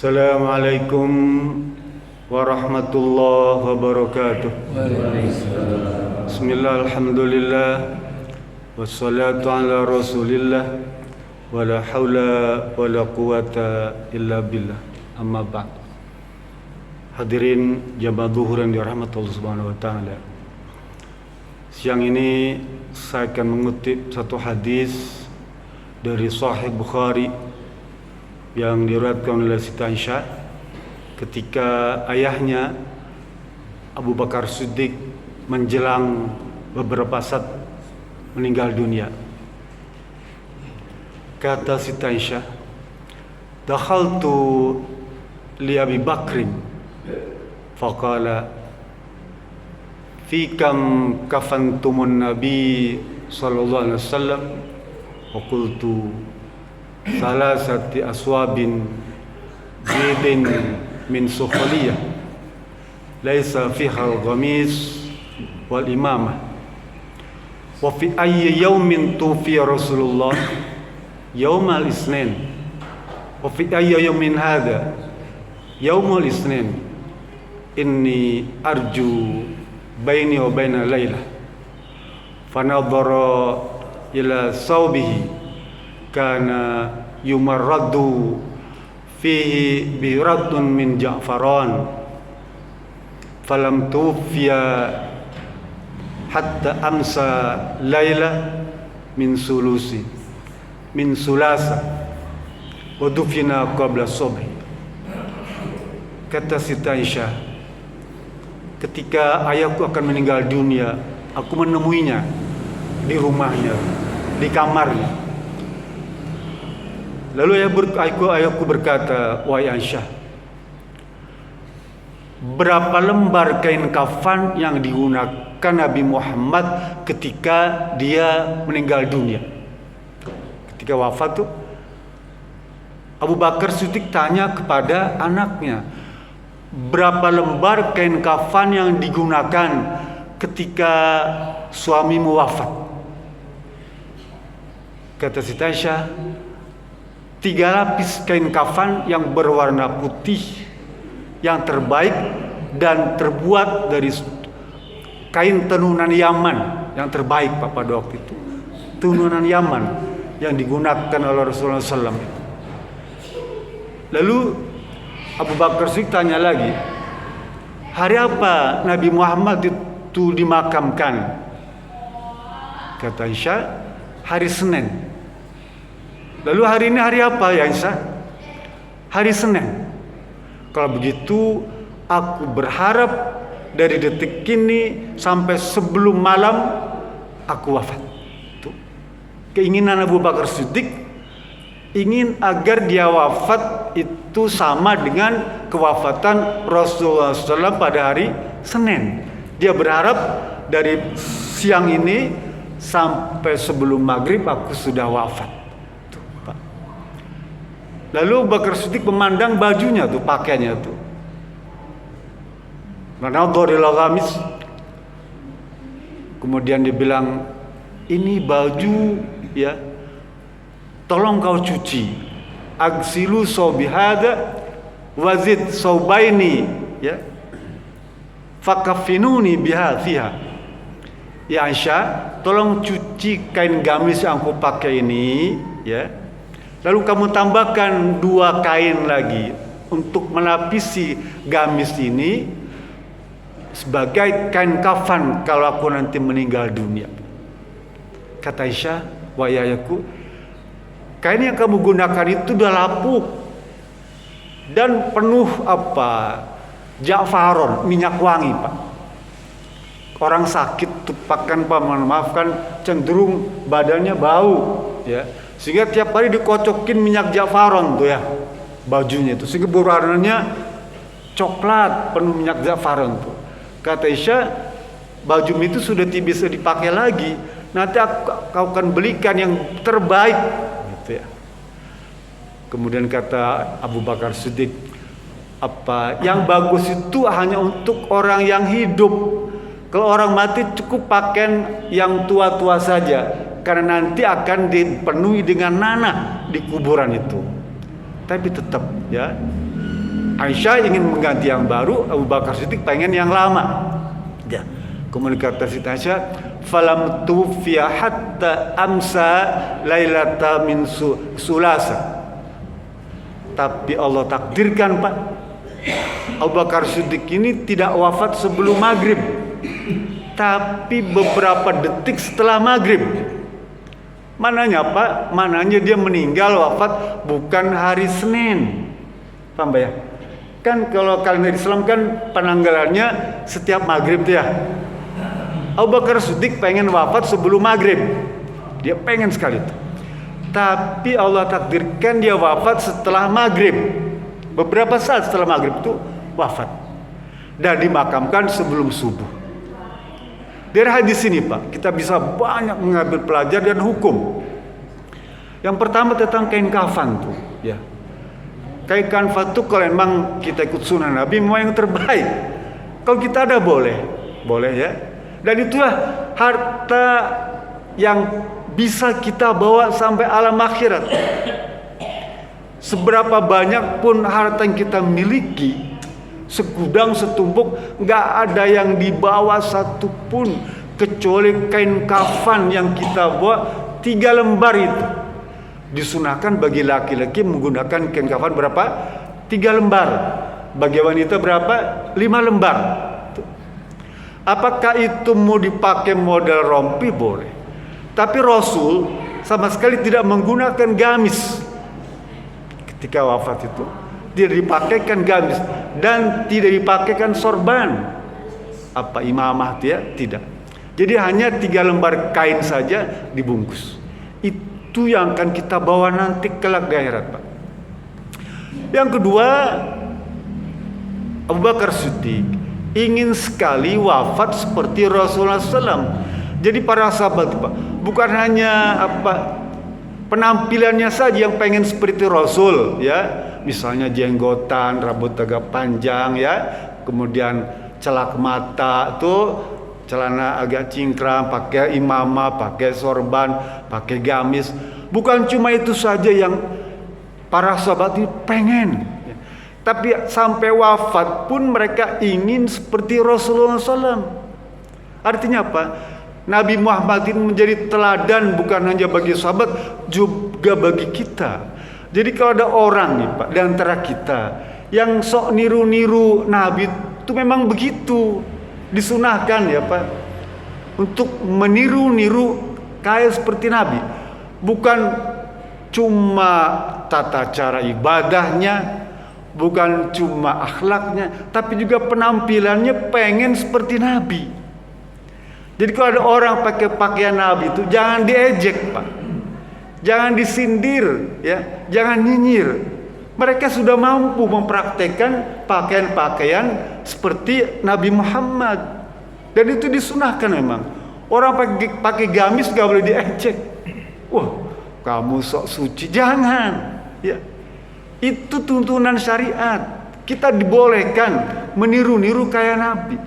Assalamualaikum warahmatullahi wabarakatuh. Bismillah, alhamdulillah, wassalatu ala rasulillah, wala hawla wala quwata illa billah, amma ba'd. Hadirin jamaah zuhur yang dirahmati Allah subhanahu wa ta'ala, siang ini saya akan mengutip satu hadis dari Sahih Bukhari yang diriwayatkan oleh Siti Aisyah ketika ayahnya Abu Bakar Siddiq menjelang beberapa saat meninggal dunia. Kata Siti Aisyah, dakhaltu li Abi Bakrin faqala fi kam kafantumun nabi sallallahu alaihi wasallam wa qultu salasati aswabin bidin min sukhliyah laisa fiha al-ghamis wal imamah wa fi ayyi yawmin tufi Rasulullah yawmal isnin wa fi ayyi yawmin hadha yawmul isnin inni arju baini wa baina layla fanadhara ila sawbihi kana yumarraddu fihi biradun min ja'faran falam tufiya hatta amsa layla min sulasa wa dufina qabla subhi. Kata Siti Aisyah, ketika ayahku akan meninggal dunia, aku menemuinya di rumahnya, di kamarnya. Lalu ayahku berkata, wahai Aisyah, berapa lembar kain kafan yang digunakan Nabi Muhammad ketika dia meninggal dunia? Ketika wafat tuh, Abu Bakar Siddiq tanya kepada anaknya, berapa lembar kain kafan yang digunakan ketika suamimu wafat? Kata Siti Aisyah, 3 lapis kain kafan yang berwarna putih yang terbaik dan terbuat dari kain tenunan Yaman yang terbaik pada waktu itu. Tenunan Yaman yang digunakan oleh Rasulullah SAW. Lalu Abu Bakar Siddiq tanya lagi, hari apa Nabi Muhammad itu dimakamkan? Kata Aisyah, hari Senin. Lalu hari ini hari apa ya Aisyah? Hari Senin. Kalau begitu aku berharap dari detik ini sampai sebelum malam aku wafat. Itu keinginan Abu Bakar Siddiq, ingin agar dia wafat itu sama dengan kewafatan Rasulullah SAW pada hari Senin. Dia berharap dari siang ini sampai sebelum maghrib aku sudah wafat. Lalu Bakar Siddiq memandang bajunya tuh, pakaiannya tuh. Manadharil ghamis. Kemudian dia bilang, ini baju ya, tolong kau cuci. Agsilu sawbihada wazid sawbaini ya. Fakafinuni biha fiha. Ya Aisyah, tolong cuci kain gamis yang aku pakai ini ya. Lalu kamu tambahkan 2 kain lagi untuk melapisi gamis ini sebagai kain kafan kalau aku nanti meninggal dunia. Kata Aisyah, wahai ayahku, kain yang kamu gunakan itu udah lapuk dan penuh ja'faron, minyak wangi, Pak. Orang sakit tuh maafkan cenderung badannya bau ya. Sehingga tiap hari dikocokin minyak ja'faron tuh ya bajunya itu, sehingga berwarnanya coklat penuh minyak ja'faron tuh. Kata Aisyah, baju itu sudah tidak bisa dipakai lagi, nanti kau akan belikan yang terbaik gitu ya. Kemudian kata Abu Bakar Siddiq, yang bagus itu hanya untuk orang yang hidup. Kalau orang mati cukup pakaian yang tua-tua saja, karena nanti akan dipenuhi dengan nanah di kuburan itu. Tapi tetap ya, Aisyah ingin mengganti yang baru, Abu Bakar Siddiq pengen yang lama. Ya. Kemudian kata Siti Aisyah, falam tufiya hatta amsa lailata min sulasa. Tapi Allah takdirkan, Pak, Abu Bakar Siddiq ini tidak wafat sebelum maghrib, tapi beberapa detik setelah maghrib. Mananya, Pak? Mananya dia meninggal wafat bukan hari Senin. Paham ya? Kan kalau kalender Islam kan penanggalannya setiap maghrib tuh ya. Abu Bakar Siddiq pengen wafat sebelum maghrib. Dia pengen sekali itu. Tapi Allah takdirkan dia wafat setelah maghrib. Beberapa saat setelah maghrib itu wafat. Dan dimakamkan sebelum subuh. Dari hadis ini, Pak, kita bisa banyak mengambil pelajaran dan hukum. Yang pertama tentang kain kafan tuh, ya. Kain kafan tuh kalau memang kita ikut sunnah Nabi memang yang terbaik. Kalau kita ada boleh ya. Dan itulah harta yang bisa kita bawa sampai alam akhirat. Seberapa banyak pun harta yang kita miliki, segudang setumpuk, nggak ada yang dibawa satupun kecuali kain kafan yang kita bawa 3 lembar itu. Disunahkan bagi laki-laki menggunakan kain kafan berapa? 3 lembar. Bagi wanita berapa? 5 lembar. Apakah itu mau dipakai model rompi? Boleh. Tapi Rasul sama sekali tidak menggunakan gamis ketika wafat itu. Tidak dipakaikan gamis dan tidak dipakaikan sorban. Apa imamah dia? Tidak. Jadi hanya 3 lembar kain saja dibungkus. Itu yang akan kita bawa nanti kelak di akhirat, Pak. Yang kedua, Abu Bakar Siddiq ingin sekali wafat seperti Rasulullah SAW. Jadi para sahabat, Pak, bukan hanya penampilannya saja yang pengen seperti Rasul, ya. Misalnya jenggotan, rambut agak panjang, ya. Kemudian celak mata tuh, celana agak cingkrang, pakai imamah, pakai sorban, pakai gamis. Bukan cuma itu saja yang para sahabat ini pengen, ya. Tapi sampai wafat pun mereka ingin seperti Rasulullah SAW. Artinya apa? Nabi Muhammad ini menjadi teladan bukan hanya bagi sahabat, juga bagi kita. Jadi kalau ada orang nih, Pak, di antara kita yang sok niru-niru Nabi, itu memang begitu. Disunahkan ya, Pak, untuk meniru-niru kayak seperti Nabi. Bukan cuma tata cara ibadahnya, bukan cuma akhlaknya, tapi juga penampilannya pengen seperti Nabi. Jadi kalau ada orang pakai pakaian Nabi itu jangan diejek, Pak. Jangan disindir, ya, jangan nyinyir. Mereka sudah mampu mempraktekkan pakaian-pakaian seperti Nabi Muhammad. Dan itu disunahkan memang. Orang pakai gamis gak boleh diejek. Wah, kamu sok suci. Jangan. Ya. Itu tuntunan syariat. Kita dibolehkan meniru-niru kayak Nabi.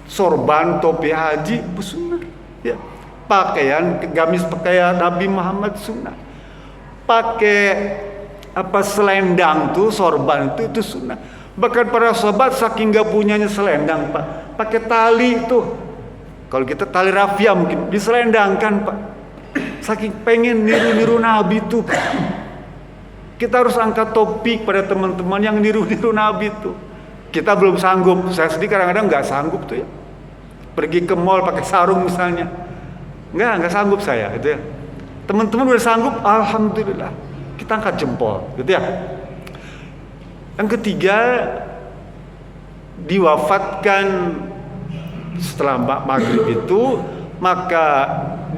Sorban, topi haji, sunnah. Ya. Pakaian gamis pakaian Nabi Muhammad sunnah. Pakai selendang tuh, sorban itu sunnah. Bahkan para sahabat saking gak punyanya selendang, Pak, pakai tali tuh. Kalau kita tali rafia mungkin diselendangkan, Pak. Saking pengen niru-niru Nabi tuh, Pak. Kita harus angkat topi pada teman-teman yang niru-niru Nabi tuh. Kita belum sanggup. Saya sendiri kadang-kadang nggak sanggup tuh ya. Pergi ke mall pakai sarung misalnya. Nggak sanggup saya gitu ya. Teman-teman udah sanggup, alhamdulillah. Kita angkat jempol gitu ya. Yang ketiga, diwafatkan setelah maghrib itu, maka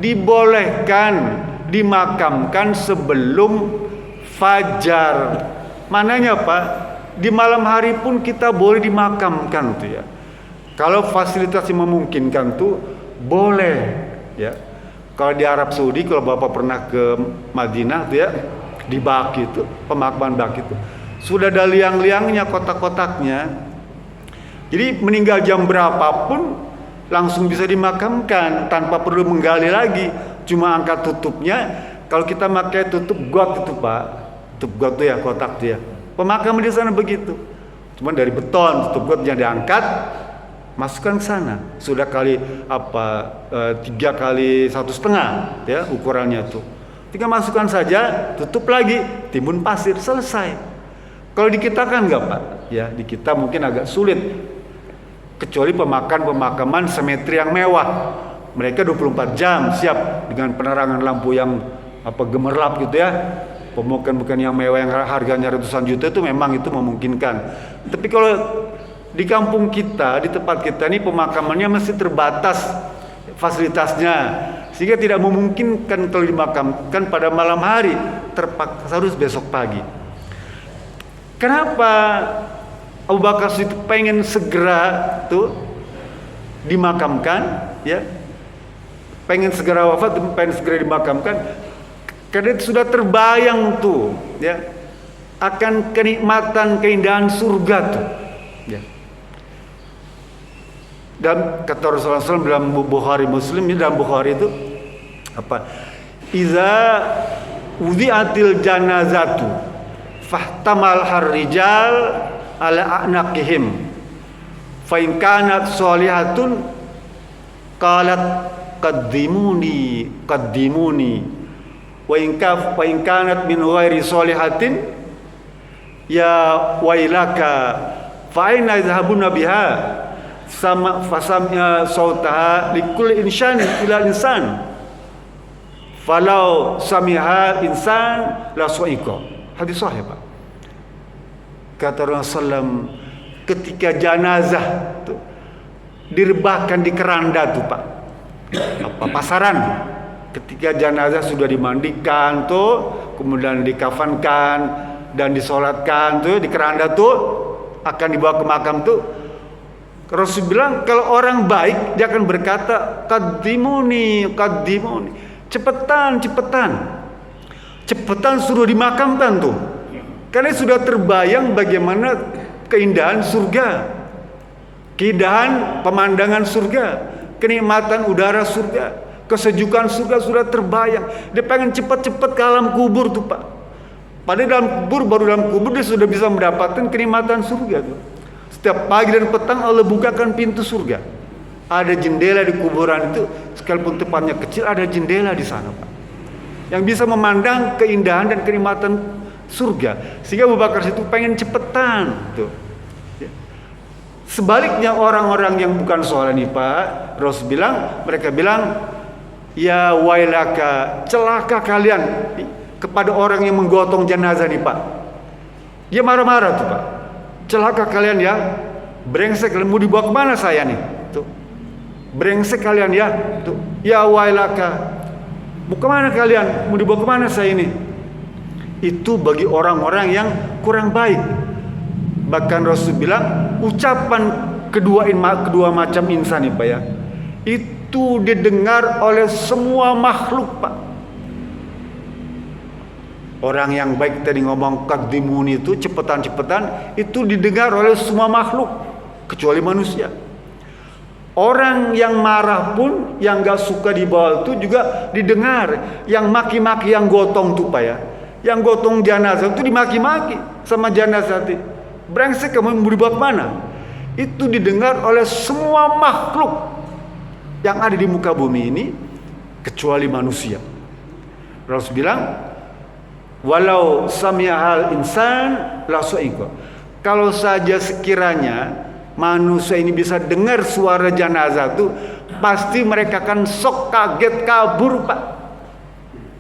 dibolehkan dimakamkan sebelum fajar. Mananya, Pak? Di malam hari pun kita boleh dimakamkan tuh ya. Kalau fasilitasnya memungkinkan tuh boleh ya. Kalau di Arab Saudi, kalau Bapak pernah ke Madinah tuh ya, di Baqi itu, pemakaman Baqi itu sudah ada liang-liangnya, kotak-kotaknya. Jadi meninggal jam berapapun langsung bisa dimakamkan tanpa perlu menggali lagi, cuma angkat tutupnya. Kalau kita pakai tutup got itu, Pak, tutup got tuh ya, kotak dia. Pemakaman di sana begitu. Cuman dari beton, tutup got jangan diangkat, masukkan ke sana. Sudah kali 3 kali 1,5 ya ukurannya tuh. Tinggal masukkan saja, tutup lagi, timbun pasir, selesai. Kalau di kita kan enggak Pak, ya di kita mungkin agak sulit. Kecuali pemakaman semetri yang mewah. Mereka 24 jam siap dengan penerangan lampu yang gemerlap gitu ya. Pemukan-pemukan yang mewah yang harganya ratusan juta itu memang itu memungkinkan. Tapi kalau di kampung kita, di tempat kita ini pemakamannya masih terbatas fasilitasnya, sehingga tidak memungkinkan kalau dimakamkan pada malam hari, terpaksa harus besok pagi. Kenapa Abu Bakar itu pengen segera tuh dimakamkan, ya? Pengen segera wafat, pengen segera dimakamkan. Karena itu sudah terbayang tuh, ya, akan kenikmatan keindahan surga tuh, ya. Dan kata Rasulullah SAW dalam Bukhari Muslim, dalam Bukhari itu Iza wudi'atil janazatu fahtamal harrijal ala a'naqihim fa in kanat sholihatun qalat qaddimuni wa in kanat min ghairi sholihatin ya wailaka fa aina yadhhabuna biha sama fasamnya sautaha likulli insan ila insan falau samiha insan la su'iqa. Hadis sahih Pak. Kata Rasulullah SAW, ketika jenazah tuh direbahkan di keranda tuh Pak, pasaran, ketika jenazah sudah dimandikan tuh, kemudian dikafankan dan disolatkan tuh di keranda tuh, akan dibawa ke makam tuh, Rasul bilang kalau orang baik dia akan berkata qaddimuni, cepetan suruh dimakamkan tuh, karena sudah terbayang bagaimana keindahan surga, keindahan pemandangan surga, kenikmatan udara surga, kesejukan surga sudah terbayang. Dia pengen cepat-cepat ke alam kubur tuh Pak. Padahal dalam kubur, baru dalam kubur dia sudah bisa mendapatkan kenikmatan surga tuh. Setiap pagi dan petang Allah bukakan pintu surga. Ada jendela di kuburan itu, sekalipun tempatnya kecil ada jendela di sana Pak, yang bisa memandang keindahan dan kenikmatan surga. Sehingga Abu Bakar itu pengen cepetan tuh. Sebaliknya orang-orang yang bukan soleh nih Pak, Rasul bilang, mereka bilang, ya wailaka, celaka kalian kepada orang yang menggotong jenazah nih Pak. Dia marah-marah tuh Pak. Celaka kalian ya, brengsek kalian, mau dibawa kemana saya nih? Tuh, brengsek kalian ya, tuh, ya wailaka, mau kemana kalian? Mau dibawa kemana saya ini? Itu bagi orang-orang yang kurang baik. Bahkan Rasul bilang ucapan kedua macam insan nih Pak ya, itu didengar oleh semua makhluk Pak. Orang yang baik tadi ngomong qaddimuni itu cepetan itu didengar oleh semua makhluk kecuali manusia. Orang yang marah pun, yang gak suka dibawa itu juga didengar. Yang maki-maki, yang gotong tuh Pak ya, yang gotong jenazah itu dimaki-maki sama jenazah itu. Brengsek kamu mau dibawa kemana? Itu didengar oleh semua makhluk yang ada di muka bumi ini kecuali manusia. Rasul bilang, walau sami'al insan la su'iqa. Kalau saja sekiranya manusia ini bisa dengar suara jenazah itu, pasti mereka akan sok kaget kabur Pak.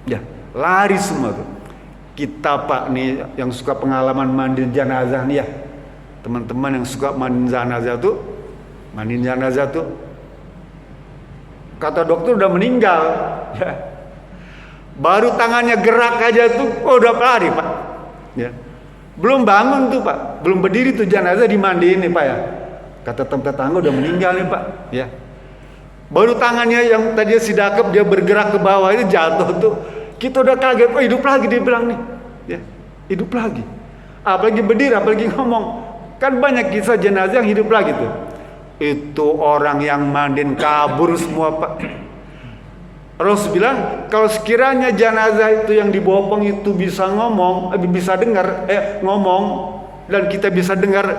Ya, lari semua tuh. Kita Pak nih yang suka pengalaman mandi jenazah nih ya, teman-teman yang suka mandi jenazah tuh, kata dokter udah meninggal, ya. Baru tangannya gerak aja tuh, udah lari Pak, ya. Belum bangun tuh Pak, belum berdiri tuh jenazah dimandiin nih Pak ya. Kata tetangga udah meninggal nih Pak, ya. Baru tangannya yang tadinya sidakep dia bergerak ke bawah itu jatuh tuh. Kita udah kaget, oh hidup lagi dia bilang nih, ya, hidup lagi. Apalagi berdiri, apalagi ngomong. Kan banyak kisah jenazah yang hidup lagi tuh. Itu orang yang mandiin kabur semua Pak. Rasul bilang kalau sekiranya jenazah itu yang dibopong itu bisa ngomong, bisa dengar, ngomong, dan kita bisa dengar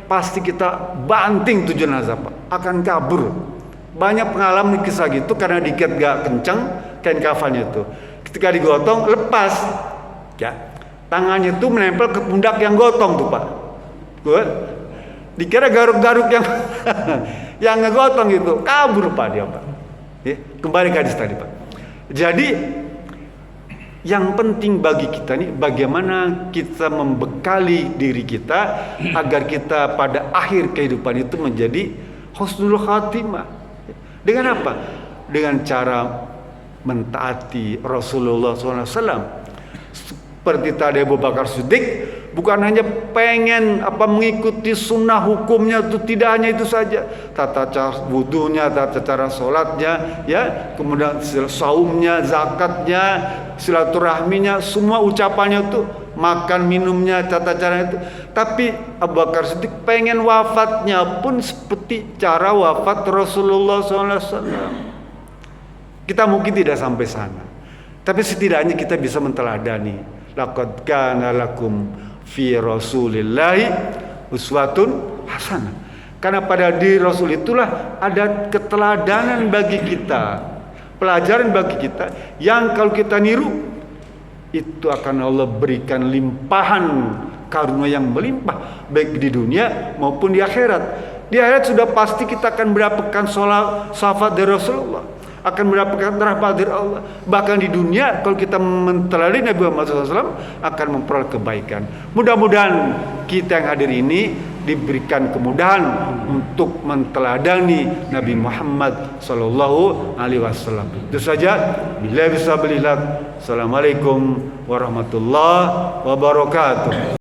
pasti kita banting tuh jenazah Pak, akan kabur. Banyak pengalaman kisah gitu karena diikat gak kencang kain kafannya itu. Ketika digotong lepas, ya tangannya tuh menempel ke pundak yang gotong tuh Pak. Dikira garuk-garuk yang yang ngegotong itu, kabur Pak dia Pak. Ya, kembali ke hadis tadi Pak. Jadi yang penting bagi kita nih bagaimana kita membekali diri kita agar kita pada akhir kehidupan itu menjadi husnul khatimah. Dengan apa? Dengan cara mentaati Rasulullah SAW. Seperti tadi Abu Bakar Siddiq, bukan hanya pengen mengikuti sunnah hukumnya, itu tidak hanya itu saja, tata cara wudunya, tata cara sholatnya, ya, kemudian saumnya, zakatnya, silaturahminya, semua ucapannya itu, makan minumnya, tata cara itu. Tapi Abu Bakar Siddiq pengen wafatnya pun seperti cara wafat Rasulullah SAW. Kita mungkin tidak sampai sana, tapi setidaknya kita bisa menteladani. Laqad kana lakum fi Rasulillahi uswatun hasanah. Karena pada diri Rasul itulah ada keteladanan bagi kita, pelajaran bagi kita yang kalau kita niru itu akan Allah berikan limpahan karunia yang melimpah baik di dunia maupun di akhirat. Di akhirat sudah pasti kita akan mendapatkan syafaat dari Rasulullah, akan mendapatkan rahmat dari Allah. Bahkan di dunia kalau kita menteladani Nabi Muhammad SAW akan memperoleh kebaikan. Mudah-mudahan kita yang hadir ini diberikan kemudahan untuk menteladani Nabi Muhammad SAW. Itu saja. Billahi bisa belilah. Assalamualaikum warahmatullahi wabarakatuh.